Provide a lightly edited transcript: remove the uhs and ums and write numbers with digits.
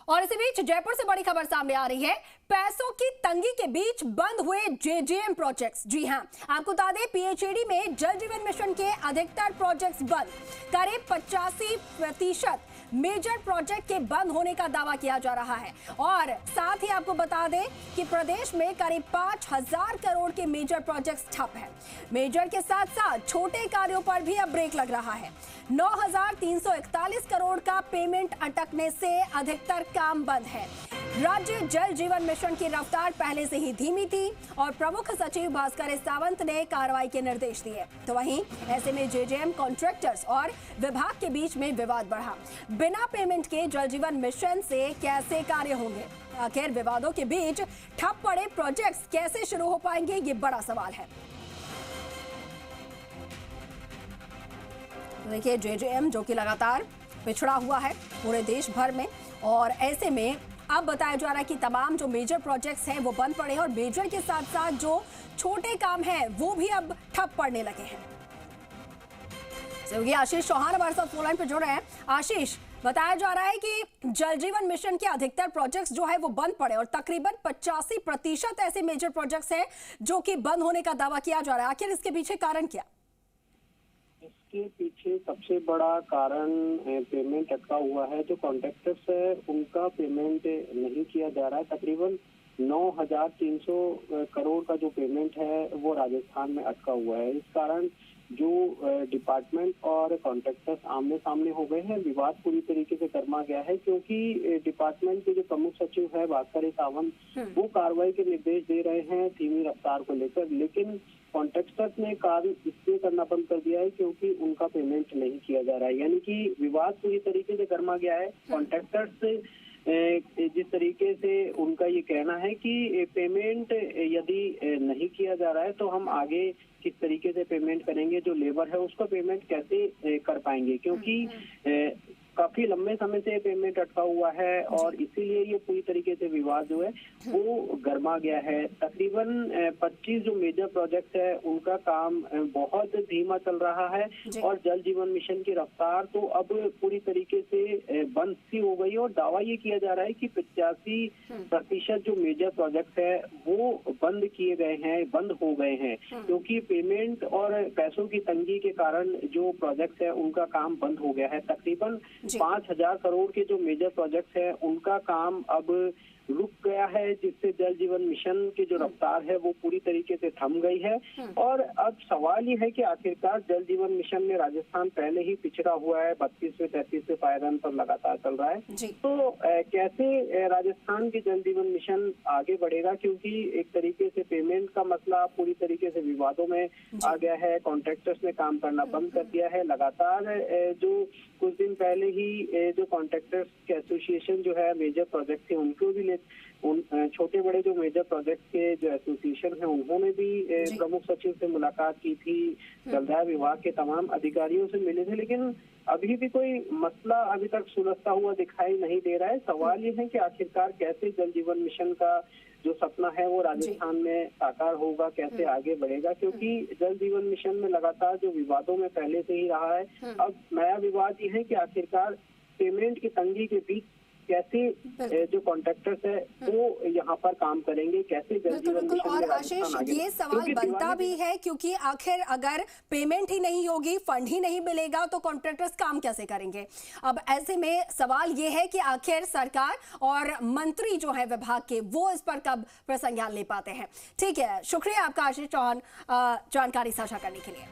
और इसी बीच जयपुर से बड़ी खबर सामने आ रही है। पैसों की तंगी के बीच बंद हुए जेजेएम प्रोजेक्ट्स। जी हां, आपको बता दें पीएचईडी में जल जीवन मिशन के अधिकतर प्रोजेक्ट्स बंद। करीब 85% मेजर प्रोजेक्ट के बंद होने का दावा किया जा रहा है। और साथ ही आपको बता दें कि प्रदेश में करीब 5000 करोड़ के मेजर प्रोजेक्ट्स ठप है। मेजर के साथ साथ छोटे कार्यों पर भी अब ब्रेक लग रहा है। 9341 करोड़ का पेमेंट अटकने से अधिकतर काम बंद है। राज्य जल जीवन मिशन की रफ्तार पहले से ही धीमी थी और प्रमुख सचिव भास्कर सावंत ने कार्रवाई के निर्देश दिए। तो वहीं ऐसे में जेजेएम कॉन्ट्रैक्टर्स और विभाग के बीच में विवाद बढ़ा। बिना पेमेंट के जल जीवन मिशन से कैसे कार्य होंगे? आखिर विवादों के बीच ठप पड़े प्रोजेक्ट्स कैसे शुरू हो पाएंगे, ये बड़ा सवाल है। देखिए, जेजेएम जो कि लगातार पिछड़ा हुआ है पूरे देश भर में, और ऐसे में अब बताया जा रहा है कि तमाम जो मेजर प्रोजेक्ट्स हैं वो बंद पड़े हैं और मेजर के साथ साथ जो छोटे काम हैं वो भी अब ठप पड़ने लगे हैं। सहयोगी आशीष चौहान हमारे साथ फोन लाइन पर जुड़ रहे हैं। आशीष, बताया जा रहा है कि जल जीवन मिशन के अधिकतर प्रोजेक्ट्स जो है वो बंद पड़े और तकरीबन 85% ऐसे मेजर प्रोजेक्ट्स हैं जो कि बंद होने का दावा किया जा रहा है। आखिर इसके पीछे कारण क्या? इसके पीछे सबसे बड़ा कारण पेमेंट अटका हुआ है। जो कॉन्ट्रैक्टर्स है उनका पेमेंट नहीं किया जा रहा है। तकरीबन 9300 करोड़ का जो पेमेंट है वो राजस्थान में अटका हुआ है। इस कारण जो डिपार्टमेंट और कॉन्ट्रैक्टर्स आमने सामने हो गए हैं, विवाद पूरी तरीके से गर्मा गया है, क्योंकि डिपार्टमेंट के जो प्रमुख सचिव है भास्कर सावंत वो कार्रवाई के निर्देश दे रहे हैं धीमी रफ्तार को लेकर, लेकिन कॉन्ट्रैक्टर्स ने कार्य इसलिए करना बंद कर दिया है क्योंकि उनका पेमेंट नहीं किया जा रहा है। यानी कि विवाद पूरी तरीके से गर्मा गया है। कॉन्ट्रैक्टर्स जिस तरीके से उनका ये कहना है कि पेमेंट यदि नहीं किया जा रहा है तो हम आगे किस तरीके से पेमेंट करेंगे, जो लेबर है उसको पेमेंट कैसे कर पाएंगे, क्योंकि काफी लंबे समय से पेमेंट अटका हुआ है और इसीलिए ये पूरी तरीके से विवाद जो है वो गर्मा गया है। तकरीबन 25 जो मेजर प्रोजेक्ट है उनका काम बहुत धीमा चल रहा है और जल जीवन मिशन की रफ्तार तो अब पूरी तरीके से बंद सी हो गई और दावा ये किया जा रहा है कि 85% जो मेजर प्रोजेक्ट है वो बंद किए गए हैं, बंद हो गए हैं, क्योंकि पेमेंट और पैसों की तंगी के कारण जो प्रोजेक्ट है उनका काम बंद हो गया है। तकरीबन 5000 करोड़ के जो मेजर प्रोजेक्ट्स हैं उनका काम अब रुक गया है, जिससे जल जीवन मिशन की जो रफ्तार है वो पूरी तरीके से थम गई है। और अब सवाल ये है कि आखिरकार जल जीवन मिशन में राजस्थान पहले ही पिछड़ा हुआ है, 32वें 33वें पायदान पर लगातार चल रहा है। तो कैसे राजस्थान के जल जीवन मिशन आगे बढ़ेगा, क्योंकि एक तरीके से पेमेंट का मसला पूरी तरीके से विवादों में आ गया है। कॉन्ट्रैक्टर्स ने काम करना बंद कर दिया है। लगातार जो कुछ दिन पहले ही जो कॉन्ट्रैक्टर्स के एसोसिएशन जो है मेजर प्रोजेक्ट थे उनको भी उन छोटे बड़े जो मेजर प्रोजेक्ट के जो एसोसिएशन है उन्होंने भी प्रमुख सचिव से मुलाकात की थी, जलदाय विभाग के तमाम अधिकारियों से मिले थे, लेकिन अभी भी कोई मसला अभी तक सुलझता हुआ दिखाई नहीं दे रहा है। सवाल ये है कि आखिरकार कैसे जल जीवन मिशन का जो सपना है वो राजस्थान में साकार होगा, कैसे आगे बढ़ेगा, क्योंकि जल जीवन मिशन में लगातार जो विवादों में पहले से ही रहा है, अब नया विवाद ये है कि आखिरकार पेमेंट की तंगी के बीच कैसे जो कॉन्ट्रैक्टर्स है वो यहाँ पर काम करेंगे, कैसे जल जीवन मिशन और आशीष, ये सवाल बनता भी है क्योंकि आखिर अगर पेमेंट ही नहीं होगी, फंड ही नहीं मिलेगा तो कॉन्ट्रैक्टर्स काम कैसे करेंगे? अब ऐसे में सवाल ये है कि आखिर सरकार और मंत्री जो है विभाग के वो इस पर कब प्रसंज्ञान ले पाते हैं। ठीक है, शुक्रिया आपका आशीष चौहान जानकारी साझा करने के लिए।